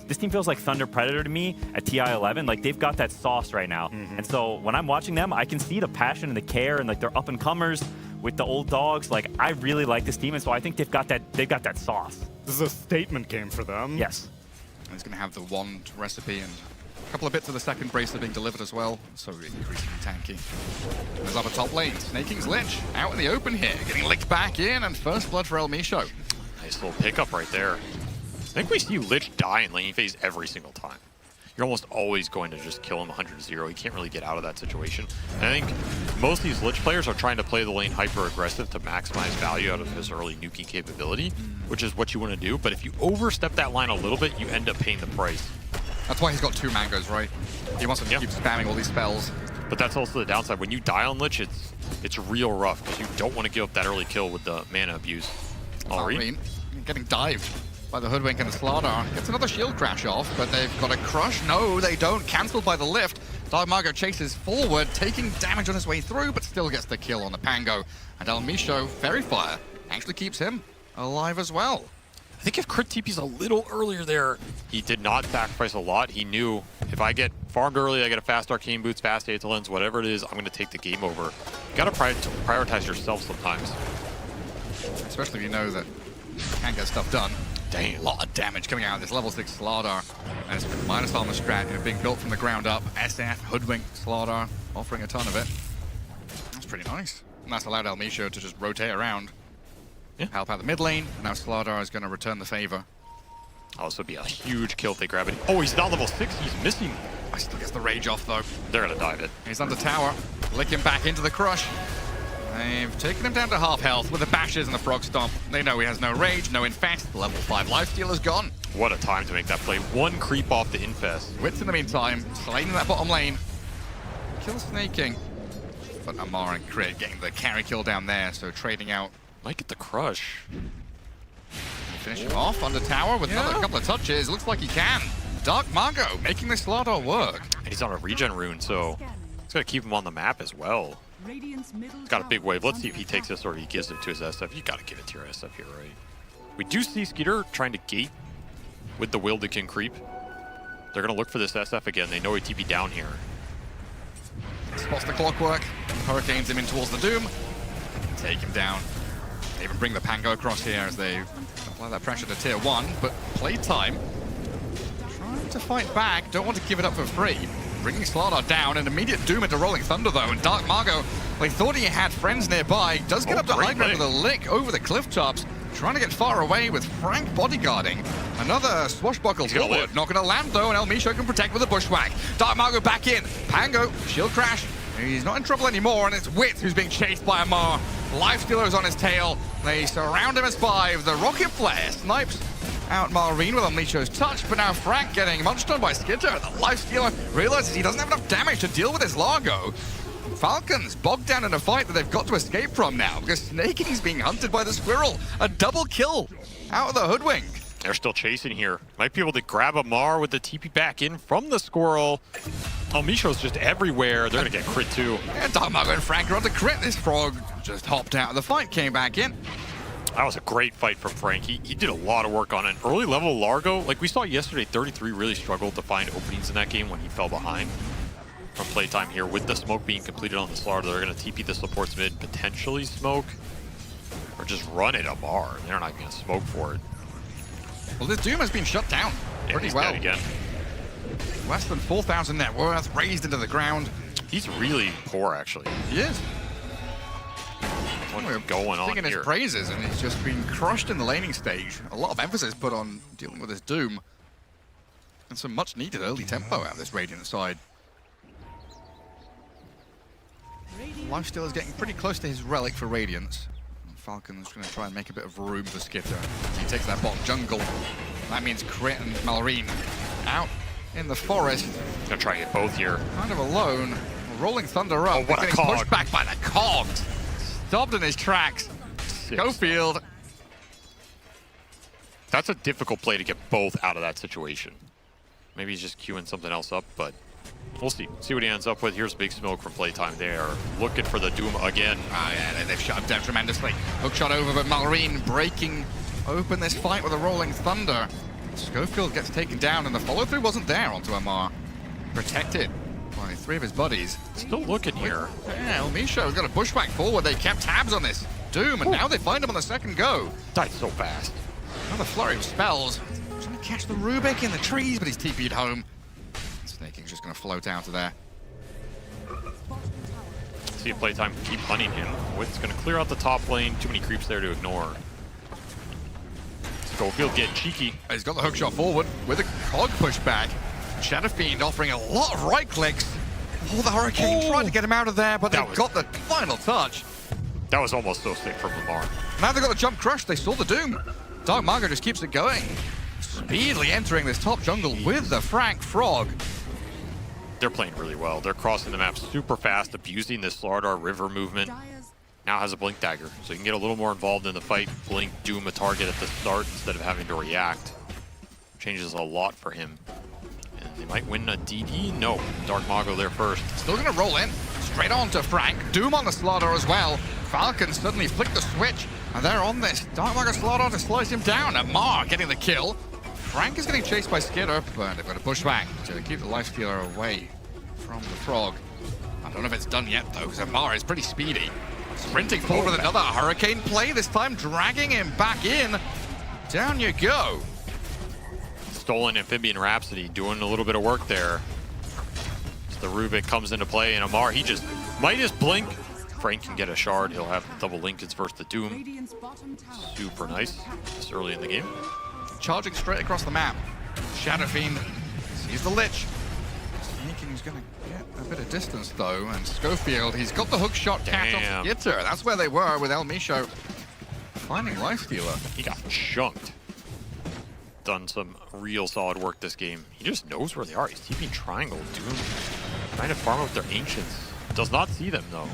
this team feels like Thunder Predator to me at TI11. Like, they've got that sauce right now. And so when I'm watching them, I can see the passion and the care, and like they're up and comers with the old dogs. Like, I really like this team, and so I think they've got that sauce. This is a statement game for them. Yes. And he's going to have the wand recipe and a couple of bits of the second bracelet being delivered as well. So increasingly tanky. There's up a top lane. Snaking's Lich out in the open here, getting licked back in, and first blood for El Misho. Nice little pickup right there. I think we see Lich die in lane phase every single time. You're almost always going to just kill him 100-0. He can't really get out of that situation. And I think most of these Lich players are trying to play the lane hyper-aggressive to maximize value out of his early nuking capability, which is what you want to do. But if you overstep that line a little bit, you end up paying the price. That's why he's got 2 mangoes, right? He wants to keep spamming all these spells. But that's also the downside. When you die on Lich, it's real rough, because you don't want to give up that early kill with the mana abuse. Marine getting dived by the Hoodwink and the Slardar. Gets another shield crash off, but they've got a crush. No, they don't. Cancelled by the lift. Dark Margo chases forward, taking damage on his way through, but still gets the kill on the Pango. And El Misho, Fairy Fire, actually keeps him alive as well. I think if Crit TP's a little earlier there, he did not sacrifice a lot. He knew if I get farmed early, I get a fast Arcane Boots, fast Aethelins, whatever it is, I'm going to take the game over. You got to prioritize yourself sometimes. Especially if you know that you can't get stuff done. Dang, a lot of damage coming out of this level 6 Slardar. And it's minus armor strat, being built from the ground up. SF, Hoodwink, Slardar, offering a ton of it. That's pretty nice. And that's allowed El Misho to just rotate around. Help out the mid lane. Now Slardar is going to return the favor. Oh, this would be a huge kill if they grab it. Oh, he's not level 6. He's missing. I still gets the rage off, though. They're going to dive it. He's under tower. Licking back into the crush. They've taken him down to half health with the bashes and the frog stomp. They know he has no rage, no infest. The level 5 lifesteal is gone. What a time to make that play. 1 creep off the infest. Wits in the meantime, sliding that bottom lane. Kill Snaking. But Amar and Crit getting the carry kill down there, so trading out. Might get the crush. Finish him off under tower with another couple of touches. Looks like he can. Dark Margo making this Slardar work. And he's on a regen rune, so it's got to keep him on the map as well. He's got a big wave. Let's see if he takes this or he gives it to his SF. You got to give it to your SF here, right? We do see Skeeter trying to gate with the Wildekin creep. They're going to look for this SF again. They know he TP down here. Spots the clockwork. Hurricanes him in towards the Doom. Take him down. They even bring the Pango across here as they apply that pressure to tier 1, but Playtime trying to fight back, don't want to give it up for free. Bringing Slardar down, an immediate Doom into Rolling Thunder though, and Dark Margo, they thought he had friends nearby, does get up to high ground with a lick over the cliff tops, trying to get far away with Frank bodyguarding. Another swashbuckle forward, not going to land though, and El Misho can protect with a bushwhack. Dark Margo back in, Pango, shield crash. He's not in trouble anymore, and it's Wit who's being chased by Amar. Lifestealer's on his tail. They surround him as 5. The rocket flare snipes out Marine with El Misho's touch, but now Frank getting munched on by Skitter. The Lifestealer realizes he doesn't have enough damage to deal with his Largo. Falcons bogged down in a fight that they've got to escape from now, because Snaking's being hunted by the Squirrel. A double kill out of the Hoodwink. They're still chasing here. Might be able to grab Amar with the TP back in from the Squirrel. El Misho's just everywhere. They're going to get crit too. Yeah, Dark Margo and Frank are on to crit. This frog just hopped out of the fight, came back in. That was a great fight from Frank. He did a lot of work on it. Early level Largo, like we saw yesterday, 33 really struggled to find openings in that game when he fell behind. From Playtime here, with the smoke being completed on the Slardar, they're going to TP the supports mid, potentially smoke, or just run it Amar. They're not going to smoke for it. Well, this Doom has been shut down pretty well. Dead again. Less than 4,000 net worth, raised into the ground. He's really poor, actually. He is. What's going on singing here? His praises, and he's just been crushed in the laning stage. A lot of emphasis put on dealing with this Doom. And some much needed early tempo out of this Radiant side. Lifesteal is getting pretty close to his relic for Radiance. Falcon's going to try and make a bit of room for Skitter. He takes that bottom jungle. That means Crit and Malrine out in the forest. Gonna try and get both here. Kind of alone. Rolling Thunder up. Oh, what a getting cog. pushed back by the cogs. Stopped in his tracks. Schofield. That's a difficult play to get both out of that situation. Maybe he's just queuing something else up, but we'll see. See what he ends up with. Here's Big Smoke from Playtime. They are looking for the Doom again. Oh yeah, they've shut him down tremendously. Hook shot over, but Malrine breaking open this fight with a Rolling Thunder. Schofield gets taken down, and the follow-through wasn't there onto Amar. Protected by 3 of his buddies. Still looking here. Yeah, Misho's got a bushwhack forward. They kept tabs on this Doom, and now they find him on the second go. Died so fast. Another flurry of spells. Trying to catch the Rubik in the trees, but he's TP'd home. Snaking's just going to float out of there. See if Playtime can keep hunting him. Wit's going to clear out the top lane. Too many creeps there to ignore. Schofield getting cheeky. He's got the hook shot forward with a cog pushback. Shadowfiend offering a lot of right clicks. Oh, the Hurricane tried to get him out of there, but they got the final touch. That was almost so sick from Lamar. Now they got the jump crush. They saw the Doom. Dark Margo just keeps it going. Speedily entering this top jungle with the Frank Frog. They're playing really well. They're crossing the map super fast, abusing this Slardar river movement. Now has a Blink Dagger, so you can get a little more involved in the fight. Blink, Doom a target at the start instead of having to react. Changes a lot for him. And they might win a DD? No. Dark Mago there first. Still gonna roll in. Straight on to Frank. Doom on the Slardar as well. Falcons suddenly flick the switch, and they're on this. Dark Mago Slardar to slice him down. Amar getting the kill. Frank is getting chased by Skidder, but they've got a pushback to keep the Lifestealer away from the Frog. I don't know if it's done yet, though, because Amar is pretty speedy. Sprinting forward with another Hurricane play, this time dragging him back in. Down you go. Stolen Amphibian Rhapsody doing a little bit of work there. As the Rubik comes into play, and Amar, he just might just blink. Frank can get a shard. He'll have double Lincolns versus the Doom. Super nice this early in the game. Charging straight across the map. Shadowfiend sees the Lich. Snaking's gonna get a bit of distance though, and Schofield, he's got the hook shot catch off Yitter. That's where they were with El Misho finding Lifestealer. He got chunked. Done some real solid work this game. He just knows where they are. He's TPing triangle. Doom trying to farm up their Ancients. Does not see them though.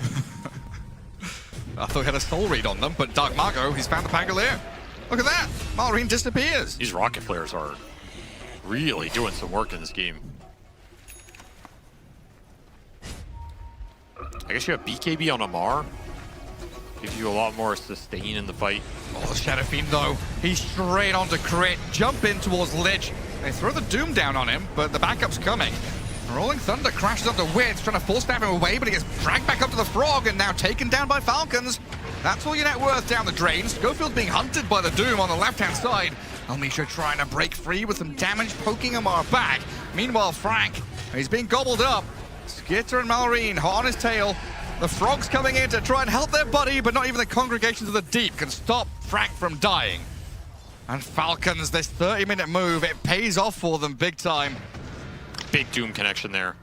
I thought he had a soul read on them, but Dark Mago, he's found the Pangolier. Look at that! Malrine disappears. These rocket flares are really doing some work in this game. I guess you have BKB on Amar. Gives you a lot more sustain in the fight. Oh, the Shadowfiend though. He's straight onto crit. Jump in towards Lich. They throw the Doom down on him, but the backup's coming. Rolling Thunder crashes onto Witz, trying to force stab him away, but he gets dragged back up to the Frog and now taken down by Falcons. That's all your net worth down the drain. Schofield being hunted by the Doom on the left-hand side. El Misho trying to break free with some damage, poking Amar back. Meanwhile, Frank, he's being gobbled up. Skitter and Malrine hot on his tail. The Frog's coming in to try and help their buddy, but not even the Congregations of the Deep can stop Frank from dying. And Falcons, this 30-minute move, it pays off for them big time. Big Doom connection there.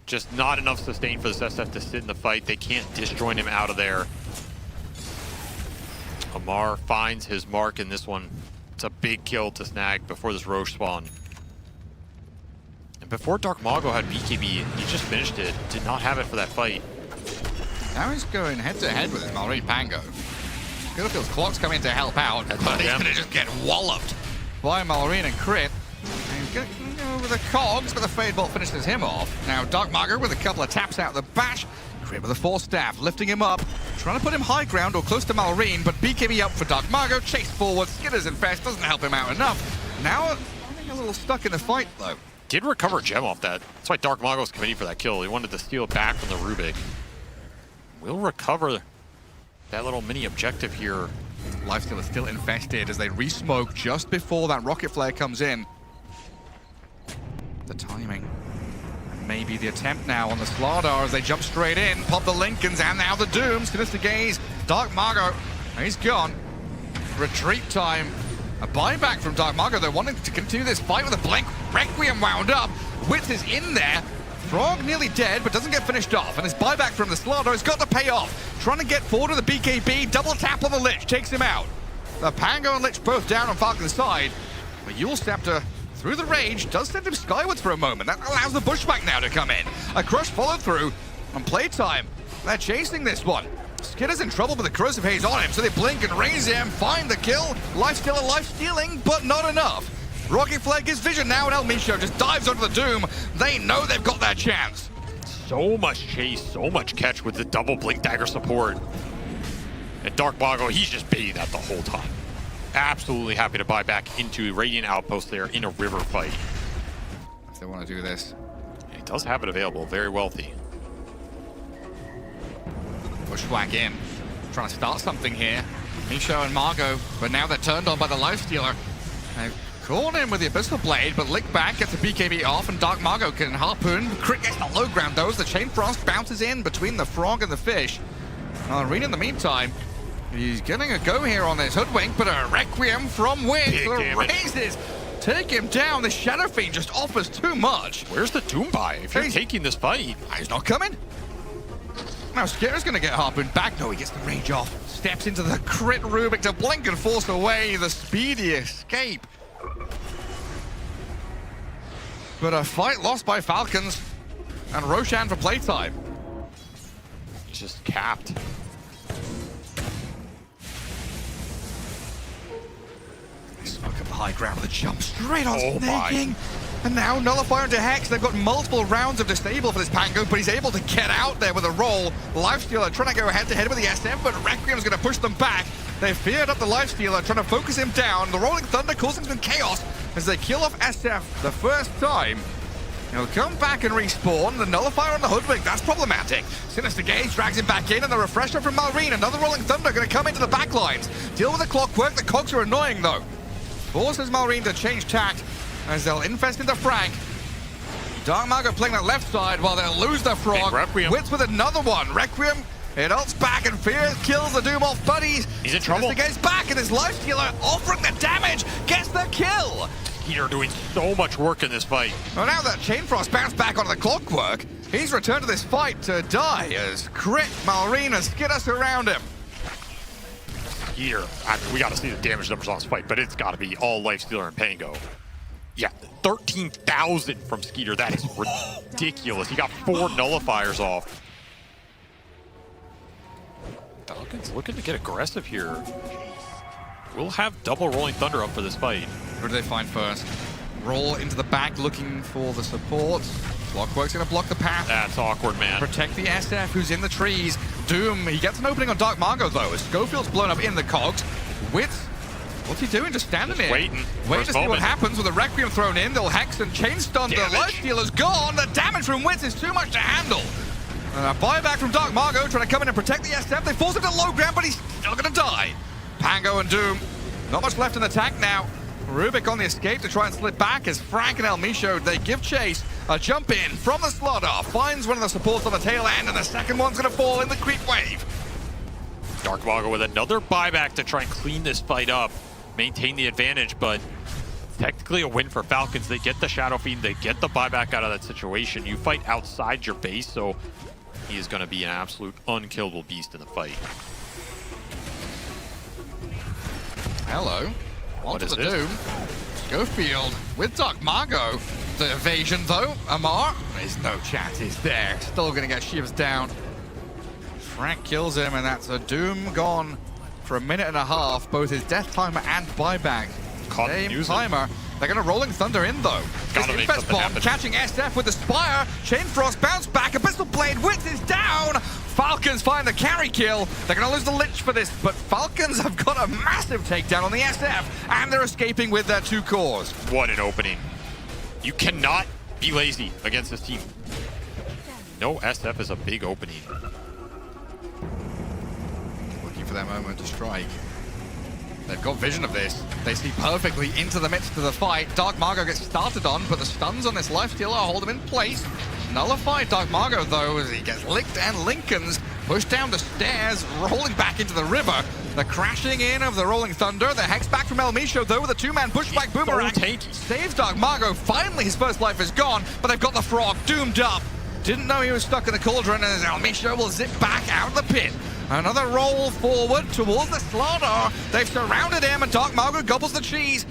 Just not enough sustain for this SF to sit in the fight. They can't disjoint him out of there. Amar finds his mark in this one. It's a big kill to snag before this Roche spawn. And before Dark Mago had BKB, he just finished it. Did not have it for that fight. Now he's going head-to-head with his Malrine Pango. Skittlefield's clock's coming to help out, but he's going to just get walloped by Malrine and crit. And he's going to go with the cogs, but the Fade Bolt finishes him off. Now Dark Mago with a couple of taps out of the bash. Crit with a Force Staff, lifting him up. Trying to put him high ground or close to Malrine, but BKB up for Dark Mago. Chase forward, Skitter's infest, doesn't help him out enough. Now, I think a little stuck in the fight, though. Did recover Gem off that. That's why Dark Mago was committing for that kill. He wanted to steal it back from the Rubik. Will recover that little mini objective here. Lifesteal is still infested as they re-smoke just before that rocket flare comes in. The timing. Maybe the attempt now on the Slardar as they jump straight in. Pop the Lincolns and now the Dooms. Sinister Gaze. Dark Mago. He's gone. Retreat time. A buyback from Dark Mago. They're wanting to continue this fight with a Blink. Requiem wound up. Witz is in there. Frog nearly dead, but doesn't get finished off. And his buyback from the Slardar has got to pay off. Trying to get forward with the BKB. Double tap on the Lich. Takes him out. The Pango and Lich both down on Falcon's side. But Yule Scepter, through the rage, does send him skywards for a moment. That allows the Bushwhack now to come in. A crush followed through on Playtime. They're chasing this one. Skitter's in trouble with the Corrosive Haze on him, so they blink and raise him, find the kill. Lifestealer life-stealing, but not enough. Rocket Flare gives vision now, and El Misho just dives onto the Doom. They know they've got their chance. So much chase, so much catch with the double Blink Dagger support. And Dark Mago, he's just baiting that the whole time. absolutely happy to buy back into Radiant Outpost there in a river fight. If they want to do this. He does have it available, very wealthy. Bushwhack in. Trying to start something here. Misho and Margot, but now they're turned on by the Lifestealer. They've caught him with the Abyssal Blade, but Lick back gets the BKB off, and Dark Margot can harpoon. Crit gets the low ground though, as the Chain Frost bounces in between the Frog and the Fish. Arena in the meantime, he's getting a go here on this Hoodwink, but a Requiem from Wind raises. Take him down. The Shadow Fiend just offers too much. Where's the Doom buy? If you're taking this fight, he's not coming. Now Scare's gonna get harpooned back. No, he gets the range off. Steps into the crit Rubik to blink and force away the speedy escape. But a fight lost by Falcons and Roshan for playtime. just capped. Smoke up the high ground with a jump straight on snaking. My. And now Nullifier into Hex. They've got multiple rounds of disable for this Pango, but he's able to get out there with a roll. Lifestealer trying to go head-to-head with the SF, but Requiem's going to push them back. They've feared up the Lifestealer, trying to focus him down. The Rolling Thunder causing some chaos as they kill off SF the first time. He'll come back and respawn. The Nullifier on the Hoodwink, that's problematic. Sinister Gaze drags him back in, and the Refresher from Malrine. Another Rolling Thunder going to come into the backlines. Deal with the Clockwork. The Cogs are annoying, though. Forces Malrine to change tact as they'll infest into Frank. Dark Margot playing that left side while they'll lose the Frog. Wits with another one. Requiem, it ults back and Fear kills the Doom off buddies. He's in trouble. Sinister Gaze back, and his Lifestealer offering the damage gets the kill. Skeeter doing so much work in this fight. Well, now that Chain Frost bounced back onto the Clockwork, he's returned to this fight to die as Crit, Malrine, and Skidder surround him. Skeeter, we got to see the damage numbers on this fight, but it's got to be all Lifestealer and Pango. Yeah, 13,000 from Skeeter. That is ridiculous. He got 4 nullifiers off. Falcons looking to get aggressive here. We'll have double Rolling Thunder up for this fight. Who do they find first? Roll into the back looking for the support. Clockwork's going to block the path. That's awkward, man. Protect the SF who's in the trees. Doom, he gets an opening on Dark Margot though, as Schofield's blown up in the Cogs. Wits, what's he doing? Just standing there. Waiting to see what happens with the Requiem thrown in. They'll Hex and Chain Stun. The Lifestealer's gone. The damage from Wits is too much to handle. And a buyback from Dark Margot trying to come in and protect the SF. They force him to low ground, but he's still going to die. Pango and Doom, not much left in the tank now. Rubik on the escape to try and slip back as Frank and Elmisho, they give chase. A jump in from the slaughter, finds one of the supports on the tail end, and the second one's going to fall in the creep wave. Dark Margot with another buyback to try and clean this fight up, maintain the advantage, but technically a win for Falcons. They get the Shadow Fiend, they get the buyback out of that situation. You fight outside your base, so he is going to be an absolute unkillable beast in the fight. Hello. What is the this? Doom. Schofield with Dark Margot. The evasion though. Amar, there's no chance he's there. Still gonna get Shivs down. Frank kills him, and that's a Doom gone for a minute and a half. Both his death timer and buyback. Same timer. They're gonna Rolling Thunder in though. Gotta make something happen. Catching SF with the Spire. Chain Frost bounce back. Abyssal Blade. Wits is down. Falcons find the carry kill. They're gonna lose the Lich for this, but Falcons have got a massive takedown on the SF, and they're escaping with their 2 cores. What an opening. You cannot be lazy against this team. No SF is a big opening. Looking for that moment to strike. They've got vision of this. They see perfectly into the midst of the fight. Dark Margot gets started on, but the stuns on this Lifestealer hold him in place. Nullified Dark Margot, though, as he gets licked, and Lincoln's pushed down the stairs, rolling back into the river. The crashing in of the Rolling Thunder. The Hex back from Elmisho, though, with a 2-man pushback boomerang. Saves Dark Margot. Finally, his first life is gone, but they've got the Frog doomed up. Didn't know he was stuck in the cauldron, and Elmisho will zip back out of the pit. Another roll forward towards the slaughter. They've surrounded him, and Dark Margot gobbles the cheese.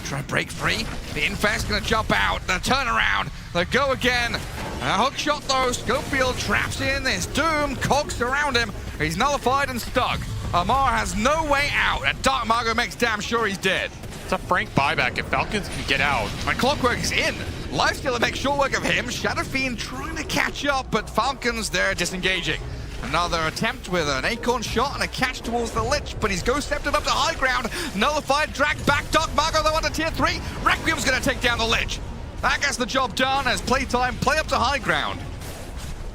Try to break free. The Infest gonna jump out. The turnaround. They go again. A hook shot though. Schofield traps in. There's Doom. Cogs surround him. He's nullified and stuck. Amar has no way out, and Dark Margot makes damn sure he's dead. It's a Frank buyback if Falcons can get out. And Clockwork is in. Lifestealer makes short work of him. Shadow Fiend trying to catch up, but Falcons, they're disengaging. Another attempt with an acorn shot and a catch towards the Lich, but he's ghost scepted up to high ground. Nullified, dragged back. Dark Margo though under tier 3. Requiem's going to take down the Lich. That gets the job done as Playtime play up to high ground.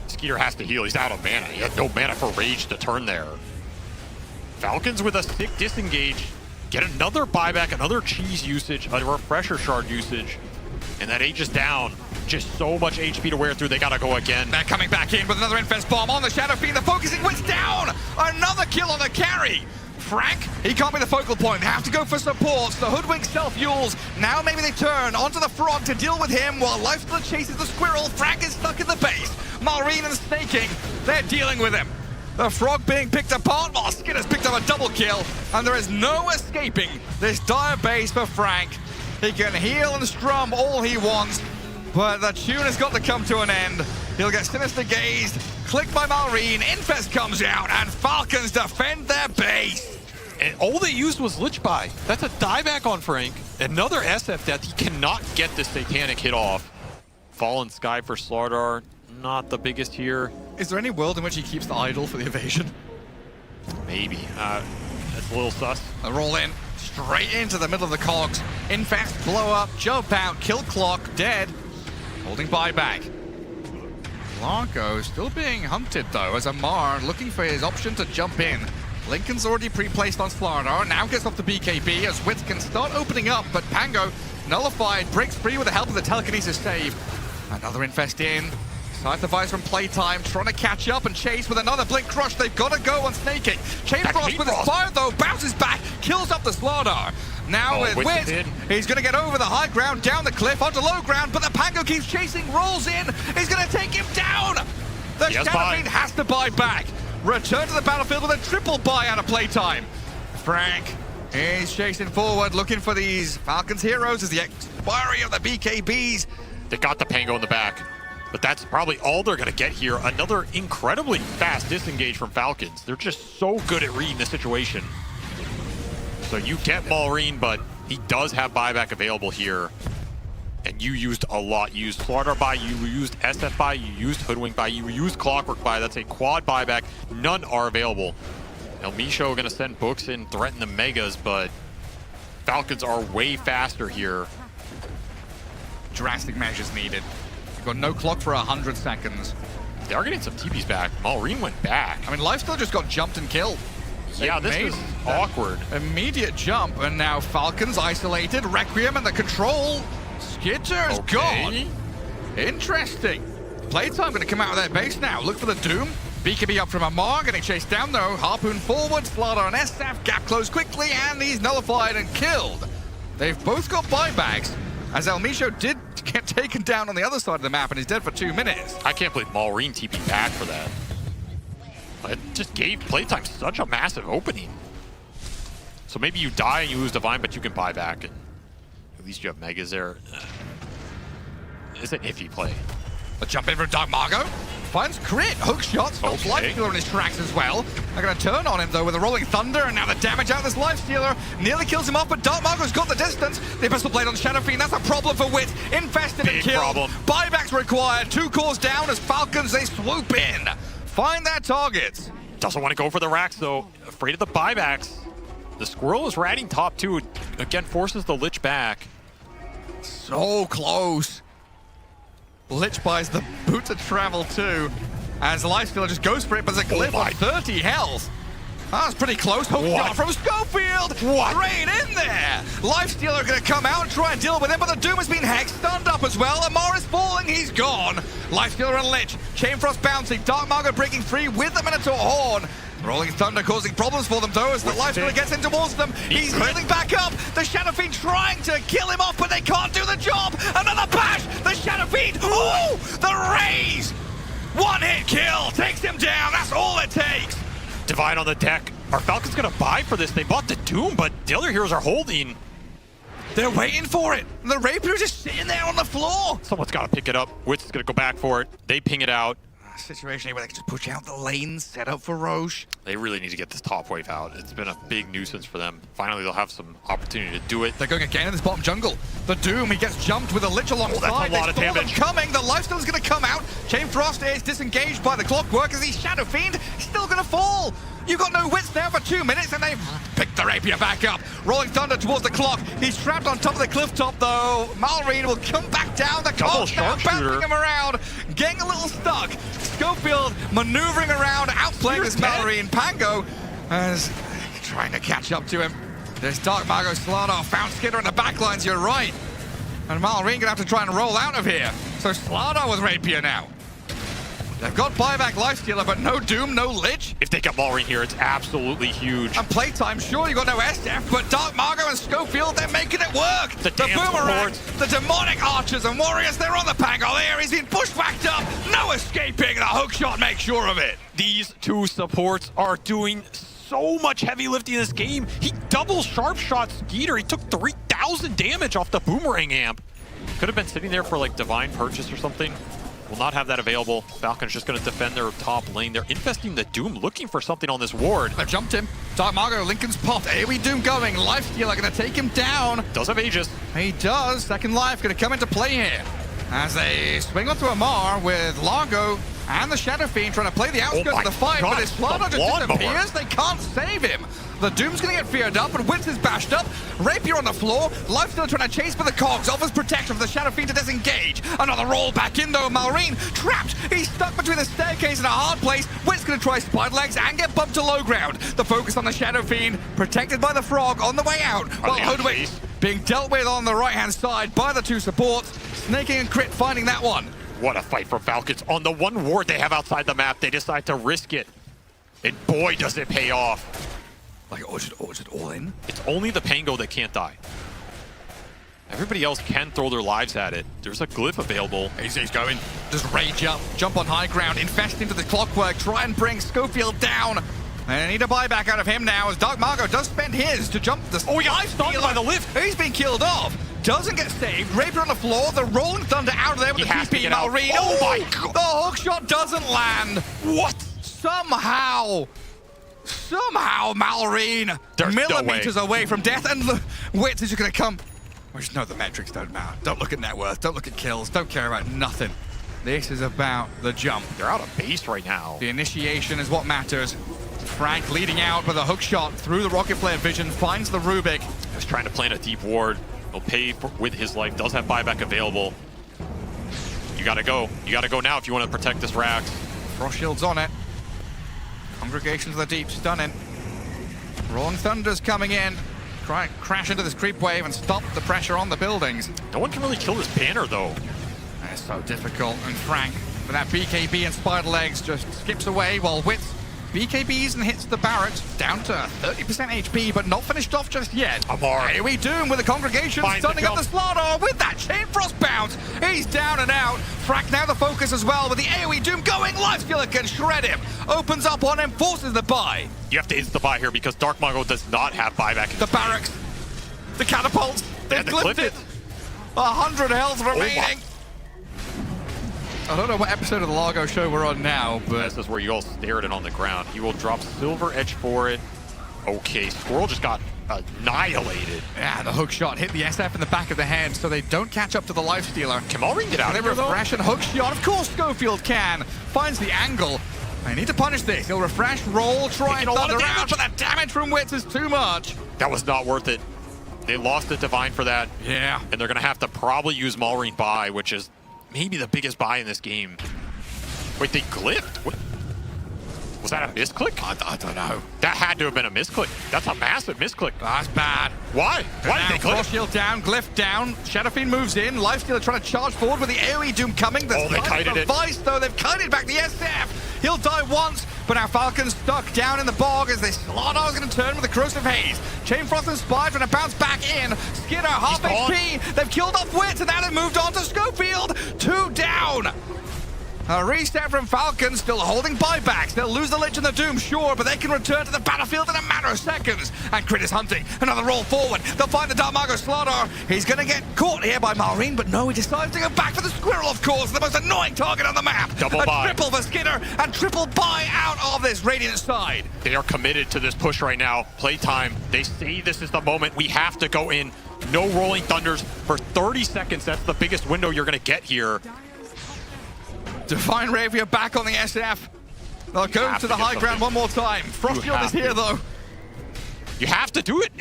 Skeeter has to heal. He's out of mana. He has no mana for Rage to turn there. Falcons with a sick disengage. Get another buyback, another cheese usage, a refresher shard usage. And that H is down. Just so much HP to wear through. They gotta go again. They're coming back in with another Infest Bomb on the Shadow Fiend. The focusing wind's down. Another kill on the carry. Frank, he can't be the focal point. They have to go for supports. The Hoodwink self-fuels. Now maybe they turn onto the Frog to deal with him while Lifestealer chases the Squirrel. Frank is stuck in the base. Malrine and Snaking, they're dealing with him. The Frog being picked apart while Skinner's picked up a double kill. And there is no escaping this dire base for Frank. He can heal and strum all he wants, but the tune has got to come to an end. He'll get Sinister Gazed, clicked by Malrine, Infest comes out, and Falcons defend their base. And all they used was Lich Buy. That's a dieback on Frank. Another SF death. He cannot get this Satanic hit off. Fallen Sky for Slardar. Not the biggest here. Is there any world in which he keeps the idol for the evasion? Maybe. That's a little sus. A roll in, straight into the middle of the cogs. Infest, blow up, jump out, kill clock, dead. Holding buyback. Blanco still being hunted though as Amar looking for his option to jump in. Lincoln's already pre-placed on Slardar, now gets off the BKB as Wits can start opening up, but Pango, nullified, breaks free with the help of the telekinesis save. Another Infest in. Side device from Playtime, trying to catch up and chase with another Blink Crush. They've got to go on Snaking. Chain Frost with his fire though, bounces back, kills up the Slardar. Now with Wit, he's going to get over the high ground, down the cliff, onto low ground, but the Pango keeps chasing, rolls in, he's going to take him down! The Shadow Fiend has to buy back. Return to the battlefield with a triple buy out of Playtime. Frank is chasing forward, looking for these Falcons heroes as the expiry of the BKBs. They got the Pango in the back, but that's probably all they're going to get here. Another incredibly fast disengage from Falcons. They're just so good at reading the situation. So you get Malrine, but he does have buyback available here. And you used a lot. You used Slardar buy, you used SF buy, you used Hoodwink buy, you used Clockwork buy. That's a quad buyback. None are available. El Misho going to send Books in, threaten the Megas, but Falcons are way faster here. Drastic measures needed. You've got no clock for 100 seconds. They are getting some TPs back. Malrine went back. I mean, Lifesteal just got jumped and killed. Yeah, this was awkward. Immediate jump, and now Falcons isolated. Requiem and the control. Skitter's gone. Interesting. Playtime going to come out of their base now. Look for the Doom. BKB up from Amar, getting chased down though. Harpoon forward, Slardar and SF. Gap closed quickly, and he's nullified and killed. They've both got buybacks, as El Misho did get taken down on the other side of the map and he's dead for 2 minutes. I can't believe Malrine TP back for that. It just gave Playtime such a massive opening. So maybe you die and you lose Divine, but you can buy back. And at least you have Megas there. It's an iffy play. A jump in from Dark Margo. Finds crit. Hook shot. Stops Lifestealer in his tracks as well. They're going to turn on him though with a Rolling Thunder, and now the damage out of this Lifestealer nearly kills him off, but Dark Margo's got the distance. The Abyssal Blade on Shadow Fiend. That's a problem for Wit. Infested and killed. Buybacks required. 2 cores down as Falcons, they swoop in. Find their targets. Doesn't want to go for the racks though. Afraid of the buybacks. The Squirrel is ratting top 2. Again, forces the Lich back. So close. Lich buys the boot to travel too, as Lifestealer just goes for it, but there's a clip on 30 health. That's pretty close. Hook shot from Schofield. Right in there. Lifestealer going to come out and try and deal with him, but the Doom has been hexed, stunned up as well. Amar is falling, he's gone. Lifestealer and Lich. Chain Frost bouncing. Dark Margo breaking free with the Minotaur Horn. Rolling Thunder causing problems for them though, as the Lifestealer gets in towards them. He's healing back up. The Shadow Fiend trying to kill him off, but they can't do the job. Another bash. The Shadow Fiend. Ooh, the raise. 1-hit kill. Takes him down. That's all it takes. Divine on the deck. Are Falcons going to buy for this? They bought the Doom, but the other heroes are holding. They're waiting for it. The Rapier is just sitting there on the floor. Someone's got to pick it up. Wits is going to go back for it. They ping it out. Situation here where they can just push out the lanes, set up for Roche. They really need to get this top wave out. It's been a big nuisance for them. Finally, they'll have some opportunity to do it. They're going again in this bottom jungle. The Doom, he gets jumped with a Lich alongside. Oh, that's a lot of damage. Coming, the lifesteal's going to come out. Chain Frost is disengaged by the Clockwork as he's Shadow Fiend, still going to fall. You've got no wits there for 2 minutes, and they've picked the rapier back up. Rolling Thunder towards the clock. He's trapped on top of the cliff top, though. Malrine will come back down. The Double clock's now sharpshooter. bouncing him around, getting a little stuck. Schofield maneuvering around, outplaying this Malrine. Pango is trying to catch up to him. There's Dark Mago Slardar found Skidder in the backlines, you're right. And Malrine gonna have to try and roll out of here. So Slardar with rapier now. They've got buyback Lifestealer, but no Doom, no Lich. If they get Malrine here, it's absolutely huge. And Playtime, sure, you got no SF, but Dark Margo and Schofield, they're making it work. The damn Boomerang, supports. the demonic archers and warriors, they're on the Pango there. He's been pushbacked up, no escaping. The hookshot makes sure of it. These two supports are doing so much heavy lifting in this game. He double sharp shot Skeeter. He took 3,000 damage off the Boomerang amp. Could have been sitting there for like Divine Purchase or something. Will not have that available. Falcon's just going to defend their top lane. They're infesting the Doom, looking for something on this ward. They've jumped him. Dark Margo, Lincoln's popped. AoE Doom going. Lifestealer going to take him down. Does have Aegis. He does. Second Life going to come into play here. As they swing onto Amar with Largo and the Shadow Fiend trying to play the outskirts of the fight, but his Slardar just disappears. They can't save him. The Doom's going to get feared up, and Witz is bashed up. Rapier on the floor. Lifestealer trying to chase for the cogs. Offers protection for the Shadow Fiend to disengage. Another roll back in, though. Malrine trapped. He's stuck between the staircase and a hard place. Witz going to try Spider Legs and get bumped to low ground. The focus on the Shadow Fiend, protected by the Frog on the way out. While Hoodwink being dealt with on the right-hand side by the two supports. Snaking and Crit finding that one. What a fight for Falcons. On the one ward they have outside the map, they decide to risk it. And boy, does it pay off. Like, is it all in? It's only the Pango that can't die. Everybody else can throw their lives at it. There's a glyph available. He's going. Just rage up. Jump on high ground. Infest into the Clockwork. Try and bring Schofield down. And they need a buyback out of him now as Dark Margo does spend his to jump the... Oh, he got stunned by the lift. He's been killed off. Doesn't get saved. Rapier on the floor. The Rolling Thunder out of there with the TP. Malrine. Oh my God. The hookshot doesn't land. What? Somehow Malrine There's millimeters no way. away from death, and the Witz is just going to come. We just know the metrics don't matter. Don't look at net worth. Don't look at kills. Don't care about nothing. This is about the jump. They're out of base right now. The initiation is what matters. Frank leading out with a hook shot through the rocket flare vision, finds the Rubik. He's trying to plant a deep ward. He'll pay with his life. Does have buyback available. You gotta go. You gotta go now if you want to protect this Rax. Frost shield's on it. Congregations of the Deep stunning. Rolling Thunder's coming in. Try and crash into this creep wave and stop the pressure on the buildings. No one can really kill this banner though. It's so difficult. And Frank, with that BKB and Spider Legs, just skips away while Witz BKBs and hits the Barrett down to 30% HP, but not finished off just yet. Amar. AoE Doom with the Congregation stunning up the Slardar with that Chain Frost bounce. He's down and out. Frank now the focus as well with the AoE Doom going. Lifestealer can shred him. Opens up on him, forces the buy. You have to insta-buy here because Dark Mago does not have buyback. The barracks, the catapults, they've clipped it. 100 health remaining. I don't know what episode of the Largo show we're on now, but... This is where you all stare at it on the ground. He will drop Silver Edge for it. Okay, Squirrel just got annihilated. Yeah, the hook shot hit the SF in the back of the head, so they don't catch up to the Lifestealer. Can Malrine get out of They here, though? refresh and hook shot. Of course Schofield can. Finds the angle. They need to punish this. He'll refresh, roll, try and thunder out, but that damage from Witz is too much. That was not worth it. They lost the Divine for that. Yeah. And they're going to have to probably use Malrine buy, which is maybe the biggest buy in this game. Wait, they glyphed? What? Was that a misclick? I don't know. That had to have been a misclick. That's a massive misclick. That's bad. Why? Why did they Frost glyph? shield down, glyph down. Shadow Fiend moves in. Lifestealer trying to charge forward with the AoE Doom coming. Oh, they kited it. Vice, though. They've kited back the SF. He'll die once, but now Falcon's stuck down in the bog as this Slardar's going to turn with the Corrosive Haze. Chain Frost and Spire trying to bounce back in. Skinner, half HP. They've killed off Witz, and now they've moved on to Schofield. 2 down. A reset from Falcons, still holding buybacks. They'll lose the Lich and the Doom, sure, but they can return to the battlefield in a matter of seconds. And Crit is hunting. Another roll forward. They'll find the Darmago Slardar. He's going to get caught here by Marine, but no, he decides to go back for the Squirrel, of course, the most annoying target on the map. Double buy. Triple for Skinner, and triple buy out of this Radiant side. They are committed to this push right now. Playtime. They say this is the moment. We have to go in. No rolling thunders for 30 seconds. That's the biggest window you're going to get here. Divine Rapier back on the SF. They'll go to the high ground one more time. Frostfield is here, though. You have to do it.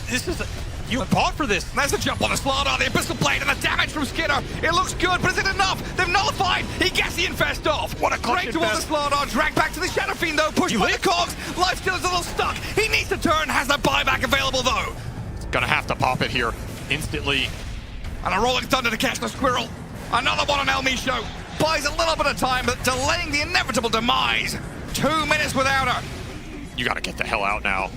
This is... You bought for this. There's a jump on the Slardar, the Abyssal Blade, and the damage from Skinner. It looks good, but is it enough? They've nullified. He gets the infest off. What a clutch Great towards the Slardar, dragged back to the Shadow Fiend, though. Pushed by the Cogs. Lifesteal is a little stuck. He needs to turn, has the buyback available, though. Gonna have to pop it here instantly. And a Rolling Thunder to catch the Squirrel. Another one on El Micho. Buys a little bit of time, but delaying the inevitable demise. 2 minutes without her. You gotta get the hell out now.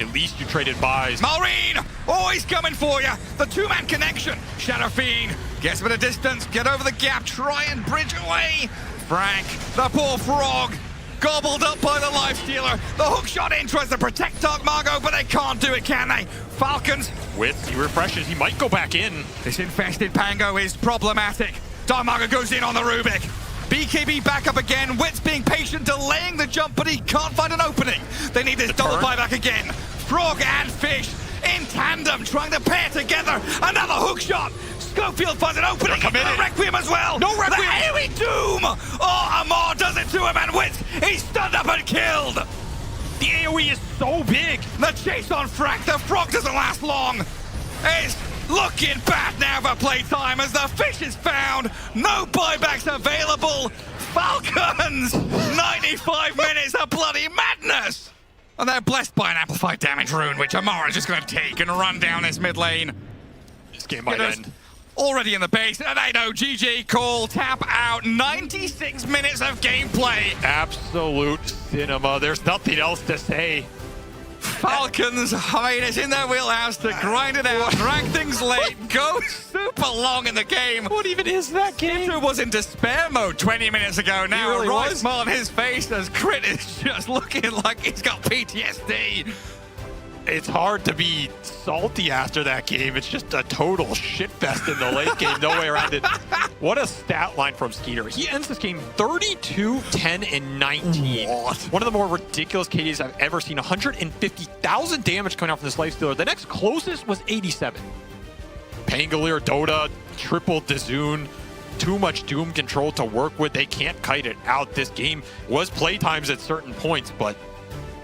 At least you traded buys. Marine! Oh, he's coming for you. The two-man connection. Shadow Fiend gets a bit of distance. Get over the gap. Try and bridge away. Frank, the poor frog, gobbled up by the Lifestealer. The hook shot in tries to protect Dark Margo, but they can't do it, can they? Falcons. With he refreshes, he might go back in. This infested Pango is problematic. Dark Margo goes in on the Rubik. BKB back up again. Wit's being patient, delaying the jump, but he can't find an opening. They need this double buyback again. Frog and Fish in tandem, trying to pair together. Another hook shot. Schofield finds an opening. Committed. Requiem as well. No Requiem. The AoE Doom. Oh, Amar does it to him, and Wit, he's stunned up and killed. The AoE is so big. The chase on Frank. The Frog doesn't last long. It's looking bad now for Playtime as the Fish is found. No buybacks available. Falcons, 95 minutes of bloody madness. And they're blessed by an amplified damage rune, which Amara is just going to take and run down this mid lane. This game might end. Already in the base, and they know GG call, tap out, 96 minutes of gameplay. Absolute cinema. There's nothing else to say. Falcons, I mean, it's in their wheelhouse to grind it out, drag things late, go super long in the game. What even is that game? Skitter was in despair mode 20 minutes ago. Now really a right was. smile on his face as Crit is just looking like he's got PTSD. It's hard to be salty after that game. It's just a total shitfest in the late game. No way around it. What a stat line from Skeeter. He ends this game 32, 10, and 19. What? One of the more ridiculous KDs I've ever seen. 150,000 damage coming out from this Lifestealer. The next closest was 87. Pangolier, Dota, triple Dazoon. Too much Doom control to work with. They can't kite it out. This game was playtimes at certain points, but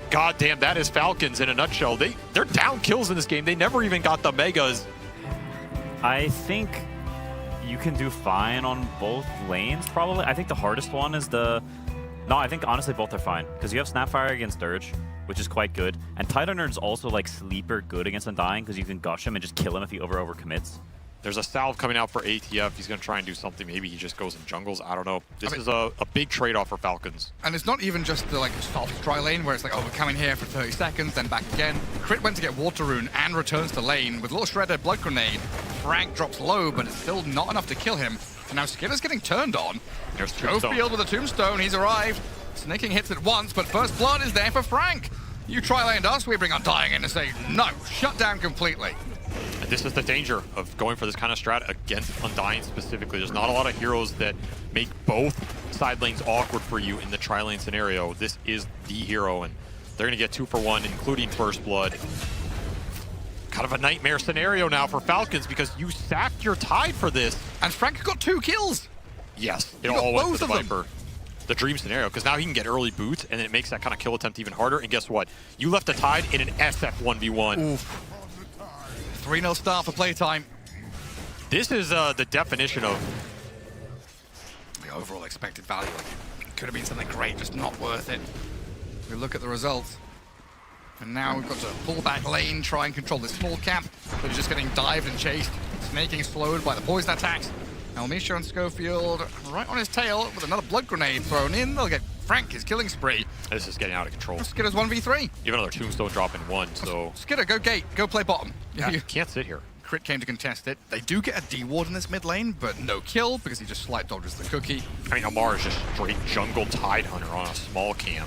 God damn, that is Falcons in a nutshell. They're down kills in this game. They never even got the megas. I think you can do fine on both lanes, probably. I think the hardest one is the... No, I think honestly both are fine. Because you have Snapfire against Dirge, which is quite good. And Tidal also like sleeper good against Undying, because you can gush him and just kill him if he overcommits. There's a salve coming out for ATF. He's going to try and do something. Maybe he just goes and jungles. I don't know. This is a big trade-off for Falcons. And it's not even just the soft dry lane where it's like, oh, we're coming here for 30 seconds, then back again. Crit went to get Water Rune and returns to lane with a little shredded Blood Grenade. Frank drops low, but it's still not enough to kill him. And now Skinner's getting turned on. There's Schofield with a Tombstone. He's arrived. Snaking hits it once, but First Blood is there for Frank. You tri-laned us, we bring Undying in and say, no, shut down completely. And this is the danger of going for this kind of strat against Undying specifically. There's not a lot of heroes that make both side lanes awkward for you in the tri-lane scenario. This is the hero, and they're going to get 2 for 1, including First Blood. Kind of a nightmare scenario now for Falcons because you sacked your Tide for this. And Frank got 2 kills. Yes, it all went to the Viper. The dream scenario, because now he can get early boots, and it makes that kind of kill attempt even harder. And guess what? You left the Tide in an SF 1v1. Oof. 3-0 start for Playtime. This is the definition of the overall expected value. Could have been something great, just not worth it. We look at the results. And now we've got to pull back lane, try and control this small cap. But he's just getting dived and chased. Snaking slowed by the poison attacks. Elmisha and Schofield right on his tail with another Blood Grenade thrown in. They'll get Frank his killing spree. This is getting out of control. Skitter's 1v3. You have another Tombstone drop in 1, so... Skitter, go gate. Go play bottom. Yeah, you can't sit here. Crit came to contest it. They do get a D-ward in this mid lane, but no kill because he just slight dodges the cookie. I mean, Omar is just straight jungle Tidehunter on a small cam.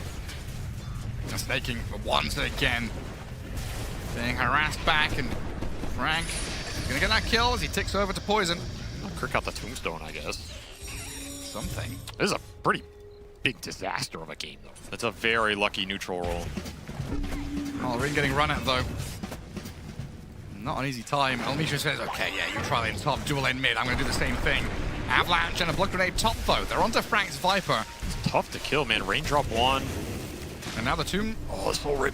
And snaking once again. Being harassed back, and Frank is gonna get that kill as he ticks over to Poison. Oh, Crit got the tombstone, I guess. Something. This is a pretty big disaster of a game, though. It's a very lucky neutral roll. Malrine getting run at, though. Not an easy time. Elmisha says, okay, yeah, you try lane top, dual lane mid. I'm going to do the same thing. Avalanche and a blood grenade top, though. They're onto Frank's Viper. It's tough to kill, man. Raindrop 1. And now the tomb. Oh, Soul Rip.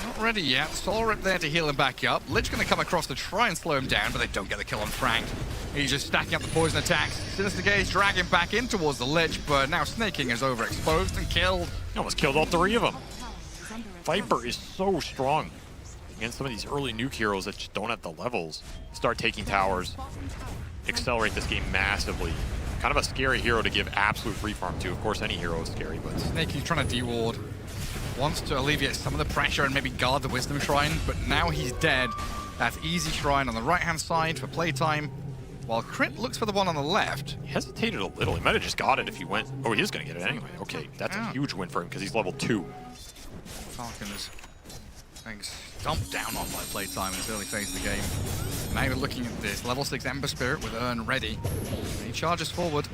Not ready yet. Soul Rip there to heal him back up. Lich going to come across to try and slow him down, but they don't get the kill on Frank. He's just stacking up the poison attacks. Sinister Gaze drag him back in towards the Lich, but now Snaking is overexposed and killed. He almost killed all 3 of them. Viper is so strong against some of these early nuke heroes that just don't have the levels. Start taking towers, accelerate this game massively. Kind of a scary hero to give absolute free farm to. Of course, any hero is scary, but Snaking's trying to D-ward. Wants to alleviate some of the pressure and maybe guard the Wisdom Shrine, but now he's dead. That's easy shrine on the right-hand side for playtime, while Crit looks for the one on the left. he hesitated a little. He might have just got it if he went. Oh, he is going to get it anyway. Okay, that's a huge win for him because he's level 2. Falcons getting stomped down on by playtime in this early phase of the game. Now you're looking at this level 6 Ember Spirit with Urn ready. He charges forward.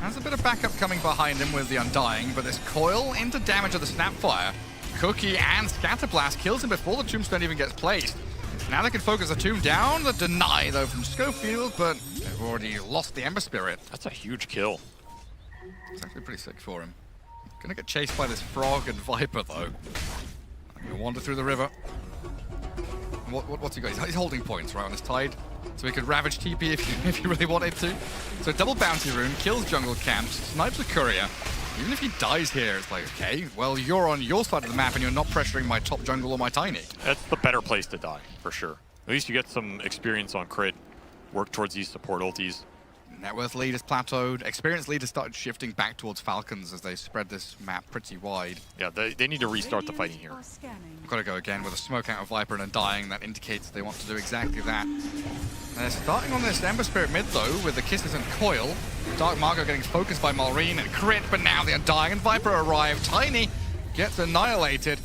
Has a bit of backup coming behind him with the Undying, but this coil into damage of the Snapfire. Cookie and Scatterblast kills him before the Tombstone even gets placed. Now they can focus the tomb down. The deny, though, from Schofield, but they've already lost the Ember Spirit. That's a huge kill. It's actually pretty sick for him. Gonna get chased by this Frog and Viper, though. He'll wander through the river. What's he got? He's holding points, right, on his Tide. So he could Ravage TP if he really wanted to. So double Bounty Rune, kills jungle camps, snipes a courier. Even if he dies here, it's like, okay, well, you're on your side of the map and you're not pressuring my top jungle or my Tiny. That's the better place to die, for sure. At least you get some experience on Crit, work towards these support ultis. Net worth lead is plateaued. Experience lead has started shifting back towards Falcons as they spread this map pretty wide. Yeah, they need to restart the fighting here. Got to go again with a smoke out of Viper and a dying. That indicates they want to do exactly that. They're starting on this Ember Spirit mid, though, with the Kisses and Coil. Dark Margot getting focused by Malrine and Crit, but now the Undying and Viper arrive. Tiny gets annihilated.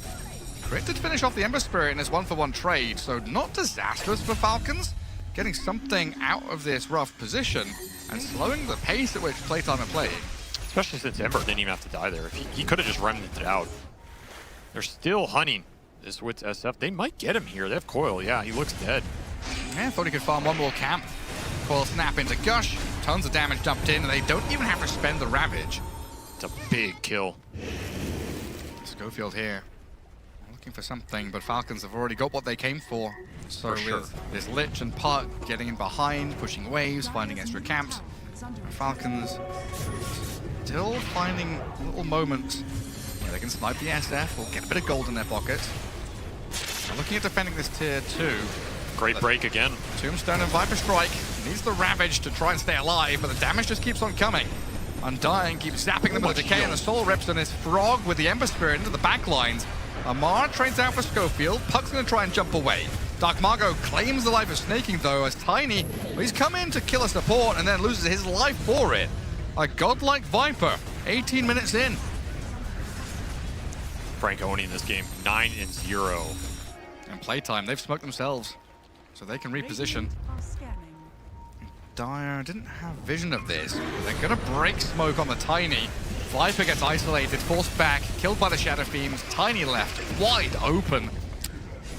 Crit did finish off the Ember Spirit in this 1-for-1 trade, so not disastrous for Falcons. Getting something out of this rough position and slowing the pace at which Playtime are playing. Especially since Ember didn't even have to die there. If he could have just remnanted out. They're still hunting this with SF. They might get him here. They have Coil. Yeah, he looks dead. Yeah, thought he could farm one more camp. Coil snap into Gush. Tons of damage dumped in, and they don't even have to spend the Ravage. It's a big kill. Schofield here. Looking for something, but Falcons have already got what they came for. So with this Lich and Puck getting in behind, pushing waves, finding extra camps, Falcons still finding little moments where they can snipe the SF or get a bit of gold in their pockets. They're looking at defending this tier 2. Great break again. Tombstone and Viper Strike needs the Ravage to try and stay alive, but the damage just keeps on coming. Undying keeps zapping them with the Decay and the Soul Rips, and this Frog with the Ember Spirit into the back lines. Amar trains out for Schofield. Puck's going to try and jump away. Dark Margot claims the life of Snaking, though, as Tiny, well, he's come in to kill a support and then loses his life for it. A godlike Viper, 18 minutes in. Frank owning this game, 9-0. And Playtime, they've smoked themselves, so they can reposition. Dire didn't have vision of this. They're going to break smoke on the Tiny. Viper gets isolated, forced back, killed by the Shadow Fiends. Tiny left, wide open.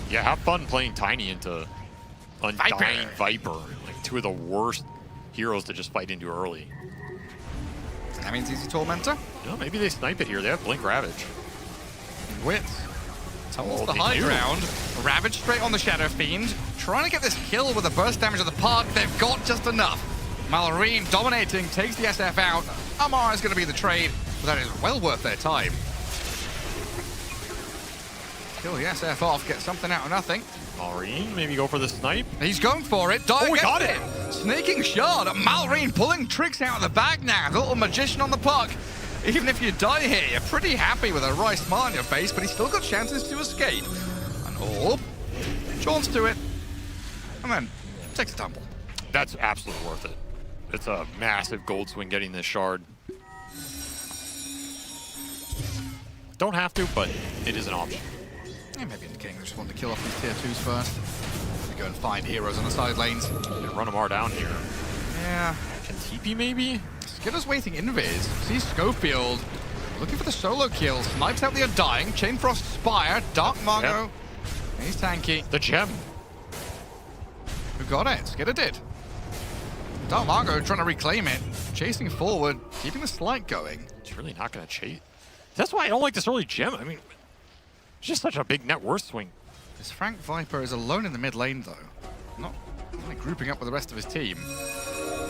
Yeah, have fun playing Tiny into Undying Viper. Like 2 of the worst heroes to just fight into early. That means he's a Tormentor. You know, maybe they snipe it here. They have Blink Ravage. Wits towards the high ground. Ravage straight on the Shadow Fiend. Trying to get this kill with a burst damage of the Park. They've got just enough. Malrine dominating, takes the SF out. Amar is going to be the trade, but that is well worth their time. Kill the SF off, get something out of nothing. Malrine, maybe go for the snipe. He's going for it. Dire we got it. Sneaking shot. Malrine pulling tricks out of the bag now. The little magician on the Puck. Even if you die here, you're pretty happy with a wry smile on your face, but he's still got chances to escape. An orb. Jaunts to it. and then takes a tumble. That's absolutely worth it. It's a massive gold swing getting this shard. Don't have to, but it is an option. Yeah, maybe indicating they just want to kill off these tier 2s first. They go and find heroes on the side lanes. They run them all down here. Yeah. Can TP maybe? Skitter's waiting invis. Sees Schofield looking for the solo kill. Snipes out the Undying. Chainfrost Spire. Dark Margo. Yep. He's tanky. The gem. Who got it? Skitter did. Dark Margo trying to reclaim it. Chasing forward. Keeping the slight going. It's really not going to chase. That's why I don't like this early gem. I mean, it's just such a big net worth swing. This Frank Viper is alone in the mid lane, though. Not really grouping up with the rest of his team.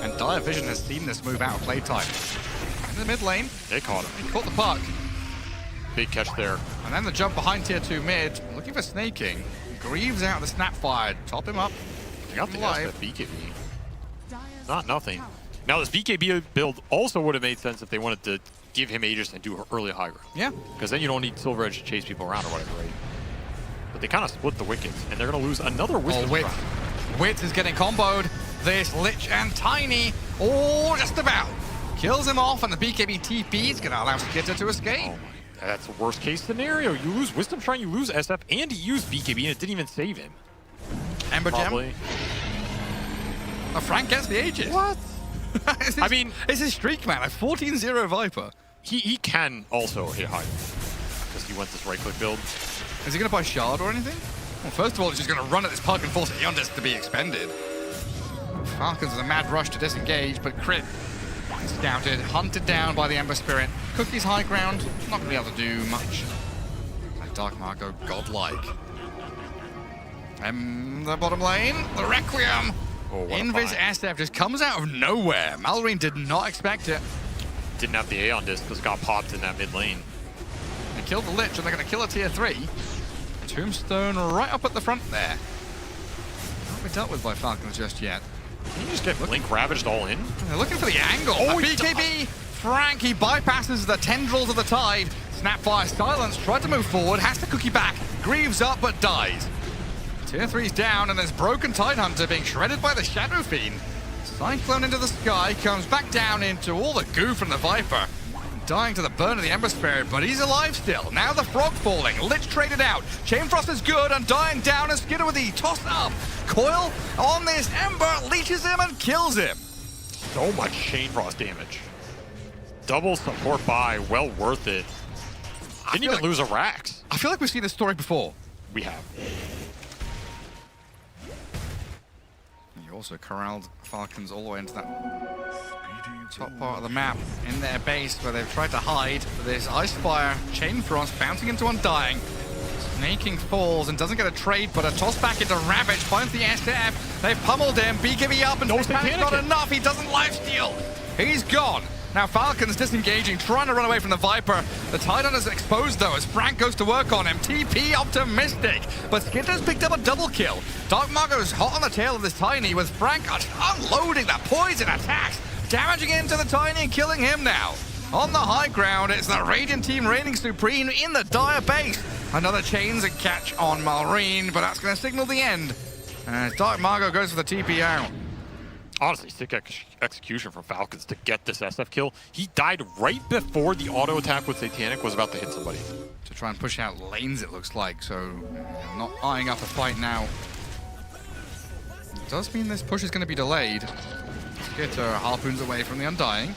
And Dire Vision has seen this move out of playtime. In the mid lane, They caught him. he caught the puck. Big catch there. And then the jump behind tier 2 mid, looking for snaking. Greaves out the snap fire, top him up. They got the Live. SF BKB. Not nothing. Now this BKB build also would have made sense if they wanted to give him Aegis and do early high ground. Yeah. Because then you don't need Silver Edge to chase people around or whatever, right? But they kind of split the wickets, and they're going to lose another Wisdom Wit. Strike. Wit is getting comboed. This Lich and Tiny, oh, just about. Kills him off, and the BKB TP is going to allow Skitter to escape. Oh my, that's the worst case scenario. You lose Wisdom Shrine, you lose SF, and he used BKB, and it didn't even save him. Ember Gem. Probably. Frank gets the Aegis. What? I mean, it's his streak, man. A 14-0 Viper. He can also hit high because he went this right-click build. Is he going to buy Shard or anything? Well, first of all, he's just going to run at this puck and force Eondis to be expended. Falcons with a mad rush to disengage, but Crit scouted, hunted down by the Ember Spirit. Cookie's high ground, not going to be able to do much. And Dark Margo, godlike. The bottom lane, the Requiem. Oh, what a Invis find. SF just comes out of nowhere. Malrine did not expect it. Didn't have the A on disc because it got popped in that mid lane. They killed the Lich, and they're going to kill a tier 3. Tombstone right up at the front there. Not been dealt with by Falcons just yet. Can you just get Blink Ravaged all in? They're looking for the angle. Oh, A he BKB! Frank, he bypasses the tendrils of the tide. Snapfire Silence, tried to move forward, has to cookie back. Greaves up, but dies. Tier 3's down, and there's Broken Tidehunter being shredded by the Shadow Fiend. Cyclone into the sky, comes back down into all the goo from the Viper. Dying to the burn of the Ember Spirit, but he's alive still. Now the Frog falling, Lich traded out. Chainfrost is good, Undying down, and Skitter with the toss up. Coil on this Ember, leeches him and kills him. So much Chainfrost damage. Double support buy, well worth it. Didn't even lose a Rax. I feel like we've seen this story before. We have. You also corralled Falcons all the way into that top part of the map in their base where they've tried to hide. This Icefire, Chainfrost bouncing into Undying. Snaking falls and doesn't get a trade, but a toss back into Ravage, finds the SF. They've pummeled him, BKB up, and No Panic's not Satanic. enough. He doesn't lifesteal. He's gone. Now Falcons disengaging, trying to run away from the Viper. The Tidehunter's exposed though as Frank goes to work on him. TP optimistic, but Skitter's picked up a double kill. Dark Margo's hot on the tail of this Tiny with Frank unloading the poison attacks, damaging into the Tiny and killing him now. On the high ground, it's the Radiant team reigning supreme in the Dire base. Another chains and catch on Malrine, but that's going to signal the end. As Dark Margo goes for the TP out. Honestly, sick execution from Falcons to get this SF kill. He died right before the auto attack with Satanic was about to hit somebody. To try and push out lanes, it looks like, so not eyeing up a fight now. It does mean this push is going to be delayed. Skitter harpoons away from the Undying.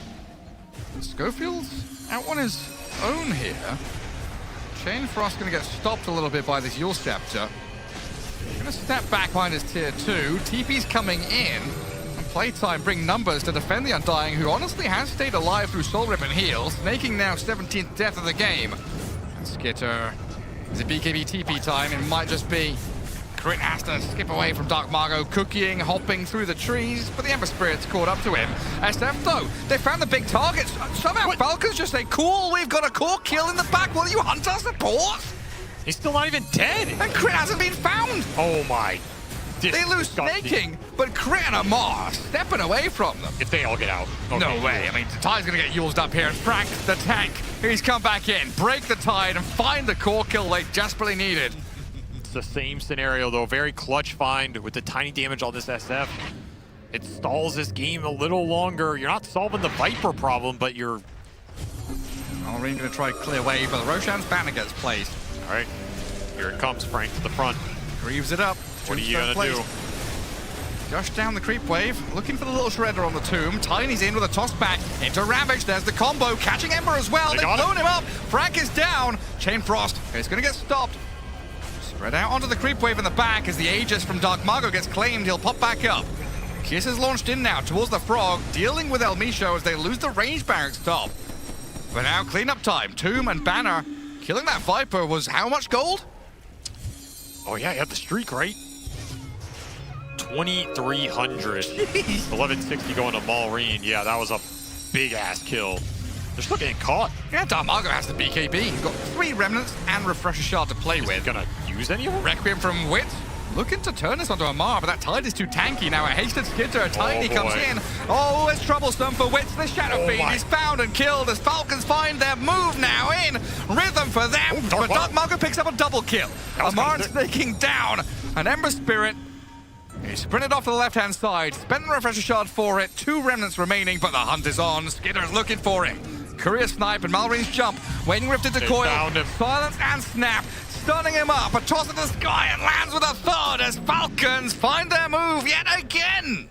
Schofield's out on his own here. Chainfrost going to get stopped a little bit by this Yule Scepter. Going to step back behind his tier 2. TP's coming in. And Playtime bring numbers to defend the Undying, who honestly has stayed alive through Soul Rip and heals, making now 17th death of the game. And Skitter is a BKB TP time. It might just be Crit has to skip away from Dark Margo, cookieing, hopping through the trees, but the Ember Spirit's caught up to him. SF though, they found the big targets. Somehow Falcons just say, cool, we've got a core kill in the back. Will you hunt our support? He's still not even dead. And Crit hasn't been found. Oh my. They lose snaking, but Crit and Amar are stepping away from them. If they all get out. Okay. No way. I mean, the tide's going to get used up here. And Frank, the tank, he's come back in, break the tide, and find the core kill they desperately needed. almost the same scenario, though. Very clutch find with the tiny damage on this SF. It stalls this game a little longer. You're not solving the Viper problem, but you're... Malrine going to try clear wave, but the Roshan's banner gets placed. All right, here it comes, Frank, to the front. Grieves it up. What are you going to do? Gush down the creep wave, looking for the little shredder on the tomb. Tiny's in with a toss back into Ravage. There's the combo, catching Ember as well. They've blown him up. Frank is down. Chain Frost is going to get stopped. Spread out onto the creep wave in the back as the Aegis from Dark Margo gets claimed. He'll pop back up. Kiss is launched in now towards the Frog, dealing with El Misho as they lose the range barracks top. But now cleanup time. Tomb and Banner. Killing that Viper was how much gold? Oh yeah, he had the streak, right? 2,300. 1160 going to Malrine. Yeah, that was a big-ass kill. They're still getting caught. Yeah, Dark Margo has the BKB. He's got 3 Remnants and Refresher Shard to play with. Gonna use any of them? Requiem from Wit. Looking to turn this onto Amar, but that tide is too tanky now. A hasted Skitter, Tiny comes in. Oh, it's troublesome for Wits. The Shadow Fiend is found and killed as Falcons find their move now in. Rhythm for them, but Dark Margo picks up a double kill. Amar snaking down. An Ember Spirit. He sprinted off to the left-hand side, spent the Refresher Shard for it. 2 Remnants remaining, but the hunt is on. Skitter's looking for him. Courier Snipe and Malrine's jump. Waiting Rift into coil. Silence and Snap. Stunning him up. A toss in the sky and lands with a thud as Falcons find their move yet again.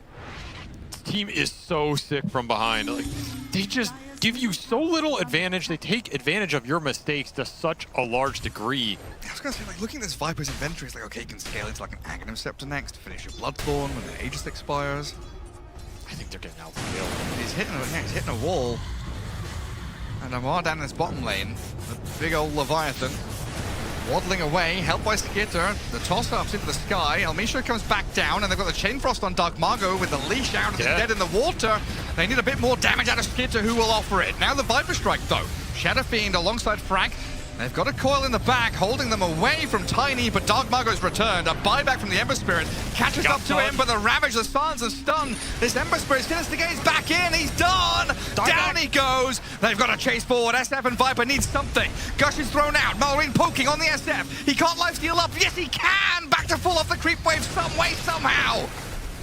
This team is so sick from behind. Like, they just give you so little advantage. They take advantage of your mistakes to such a large degree. I was going to say, like, looking at this Viper's inventory, it's like, okay, you can scale into like an Aghanim Scepter next, finish your Bloodthorn when the Aegis expires. I think they're getting out-scaled. He's hitting a wall. And Amar down in this bottom lane, the big old Leviathan, waddling away, helped by Skitter. The toss-ups into the sky. El Misho comes back down, and they've got the Chain Frost on Dark Margo with the leash out and dead in the water. They need a bit more damage out of Skitter, who will offer it. Now the Viper Strike, though. Shadow Fiend alongside Frank. They've got a coil in the back, holding them away from Tiny, but Dark Margo's returned. A buyback from the Ember Spirit. Catches up to him, but the Ravage, the Silence, and Stun. This Ember Spirit Sinistergate's back in. He's done. Down he goes. They've got to chase forward. SF and Viper need something. Gush is thrown out. Malrine poking on the SF. He can't lifesteal up. Yes, he can. Back to full off the creep wave some way, somehow.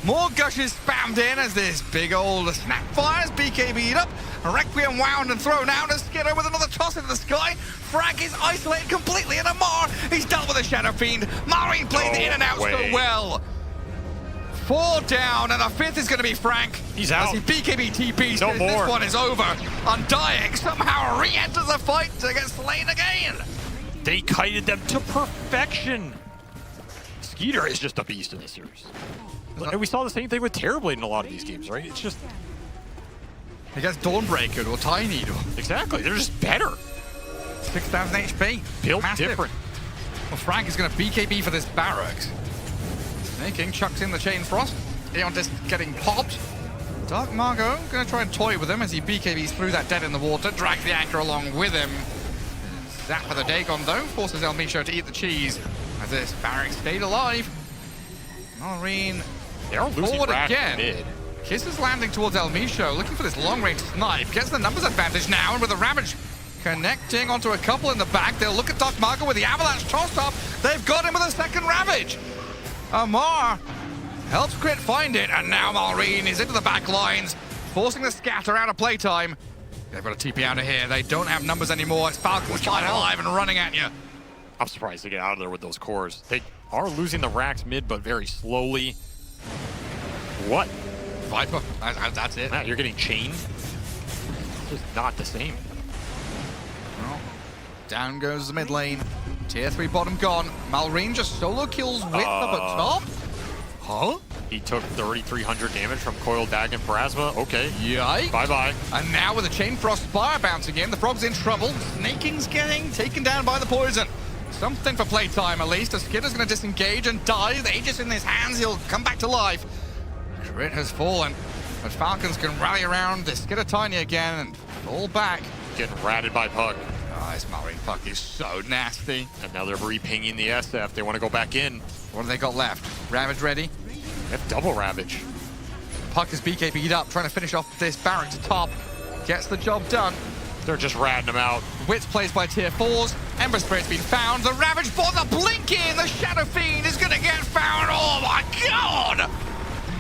More Gush is spammed in as this big old Snap fires. BKB'd up. Requiem wound and thrown out as Skidder with another toss into the sky. Frank is isolated completely, and Amar, he's dealt with a Shadow Fiend. Marine plays the in and out so well. 4 down, and the 5th is going to be Frank. He's out. As he BKB TPs, No more. this one is over. Undying somehow re-enters the fight to get slain again. They kited them to perfection. Skeeter is just a beast in this series. And we saw the same thing with Terrorblade in a lot of these games, right? It's just... He gets Dawnbreaker or Tiny. Exactly, they're just better. 6,000 HP. Built Massive. different. Well, Frank is going to BKB for this barracks. Snaking chucks in the Chain Frost. Aeon Disc getting popped. Dark Margo going to try and toy with him as he BKBs through that dead in the water. Drags the anchor along with him. Zap with the Dagon, though, forces El Misho to eat the cheese as this barracks stayed alive. Malrine They are losing forward Rack again. mid. Kiss is landing towards El Misho, looking for this long-range snipe. Gets the numbers advantage now, and with the Ravage connecting onto a couple in the back, they'll look at Dark Margo with the Avalanche toss-up. They've got him with a second Ravage. Amar helps Crit find it, and now Malrine is into the back lines, forcing the scatter out of playtime. They've got a TP out of here. They don't have numbers anymore. It's Falcons alive and running at you. I'm surprised to get out of there with those cores. They are losing the racks mid, but very slowly. What? Viper, that's it. Matt, you're getting chained? It's just not the same. Well, down goes the mid lane. Tier 3 bottom gone. Malrine just solo kills Width up at top. Huh? He took 3,300 damage from Coil Dag and Plasma. Okay. Yikes. Bye-bye. And now with the Chain Frost Spire bouncing in, the Frog's in trouble. Snaking's getting taken down by the poison. Something for playtime, at least. The Skitter's going to disengage and die. The Aegis in his hands. He'll come back to life. Crit has fallen, but Falcons can rally around the Skitter Tiny again and fall back. Getting ratted by Puck. Oh, this Malrine Puck is so nasty. And now they're re-pinging the SF. They want to go back in. What have they got left? Ravage ready. They have double Ravage. Puck is BKB'd up, trying to finish off this barrack to top. Gets the job done. They're just ratting them out. Wits plays by tier 4s. Ember Spirit's been found. The Ravage Boards are blinking. The Shadow Fiend is going to get found. Oh my god!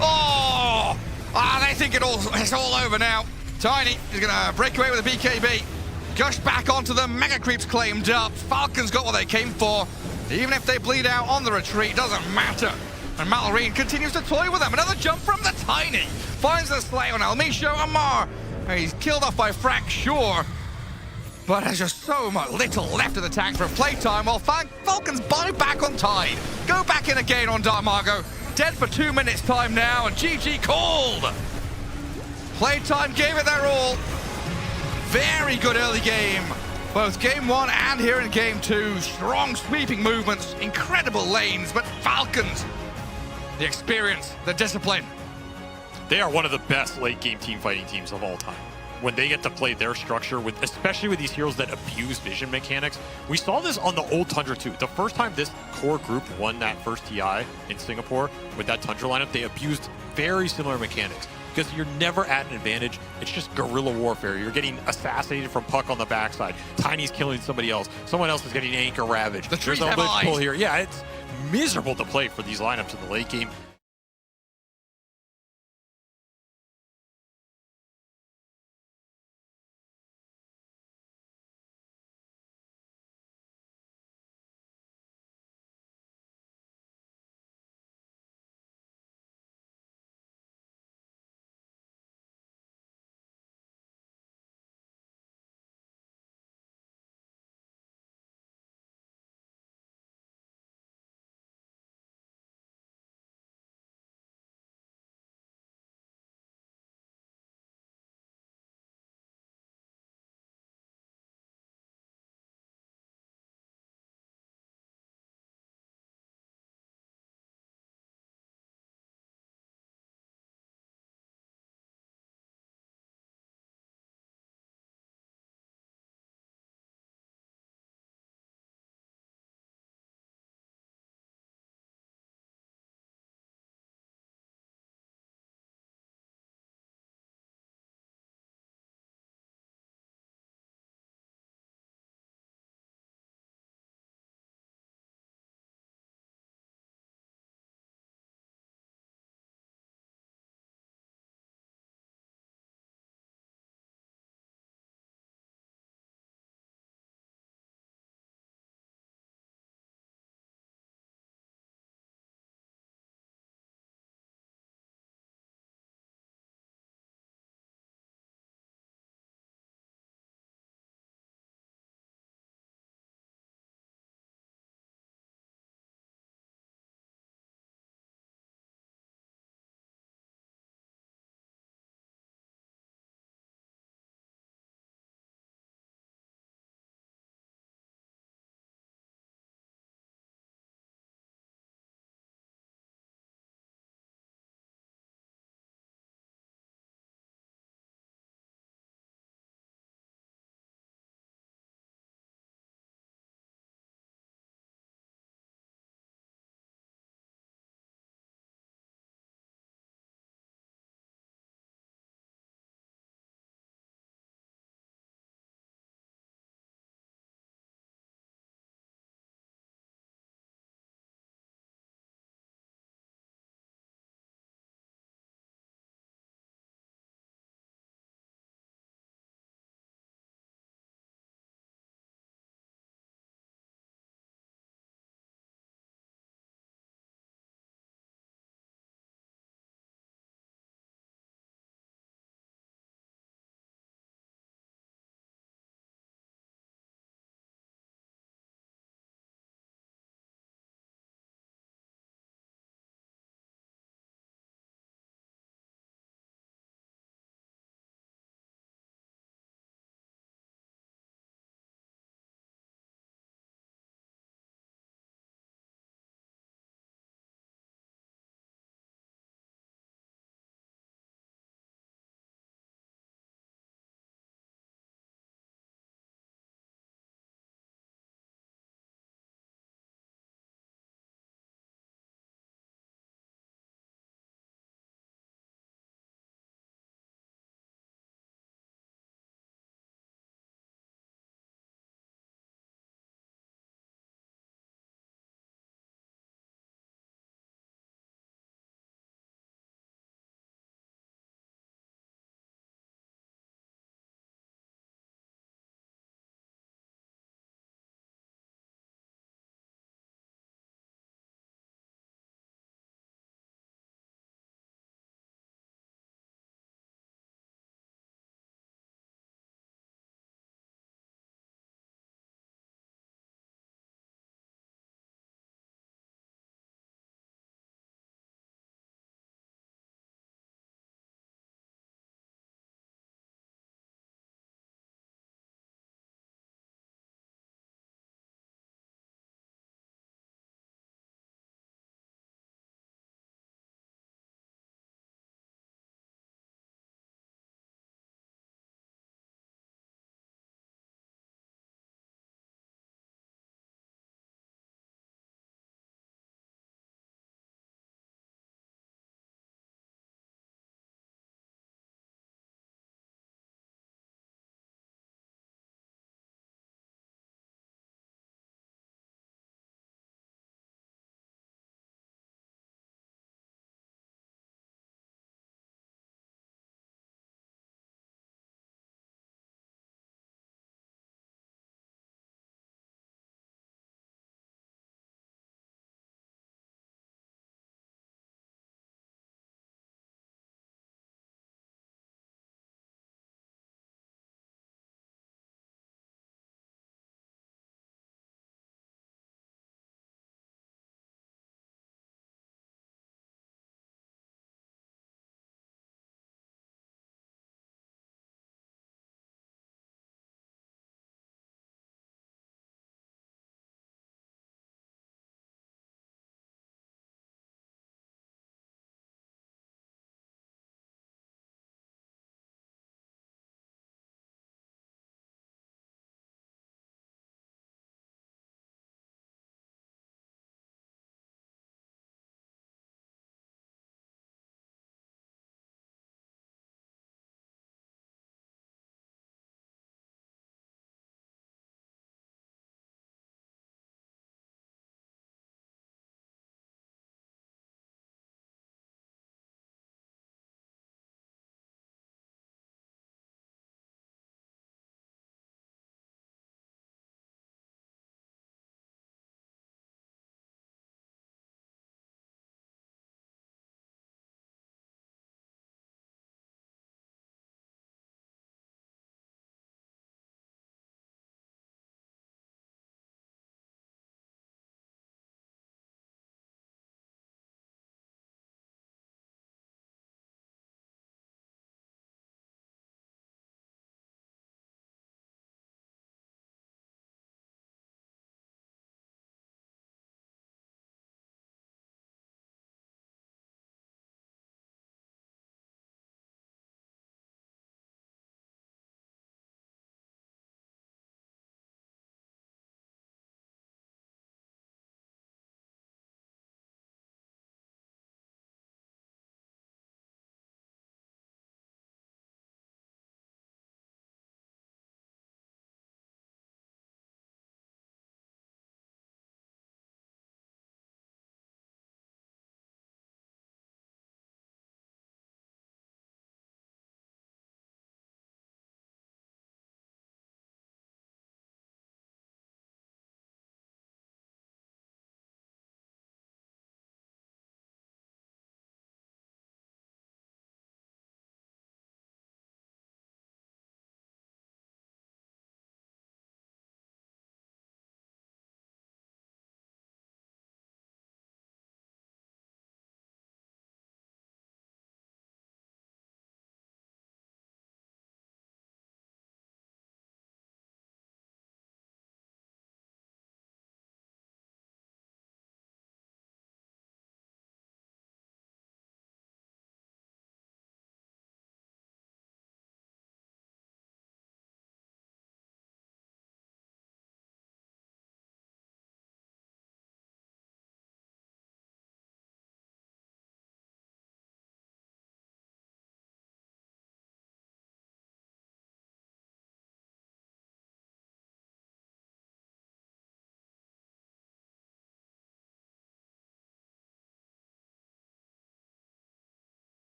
Oh! They think it's all over now. Tiny is going to break away with a BKB. Gush back onto them. Mega Creeps claimed up. Falcons got what they came for. Even if they bleed out on the retreat, doesn't matter. And Mallory continues to toy with them. Another jump from the Tiny. Finds the slay on Almisho Amar. He's killed off by Frack, sure. But there's just so much little left of the tank for playtime, while Falcons buy back on Tide. Go back in again on Darmago. Dead for 2 minutes time now, and GG called. Playtime gave it their all. Very good early game. Both game 1 and here in game 2. Strong sweeping movements, incredible lanes, but Falcons, the experience, the discipline. They are one of the best late game team fighting teams of all time. When they get to play their structure, with especially with these heroes that abuse vision mechanics. We saw this on the old Tundra too. The first time this core group won that first TI in Singapore with that Tundra lineup, they abused very similar mechanics. Because you're never at an advantage. It's just guerrilla warfare. You're getting assassinated from Puck on the backside. Tiny's killing somebody else. Someone else is getting anchor ravaged. The trees There's a have Lich eyes. pull here. Yeah, it's miserable to play for these lineups in the late game.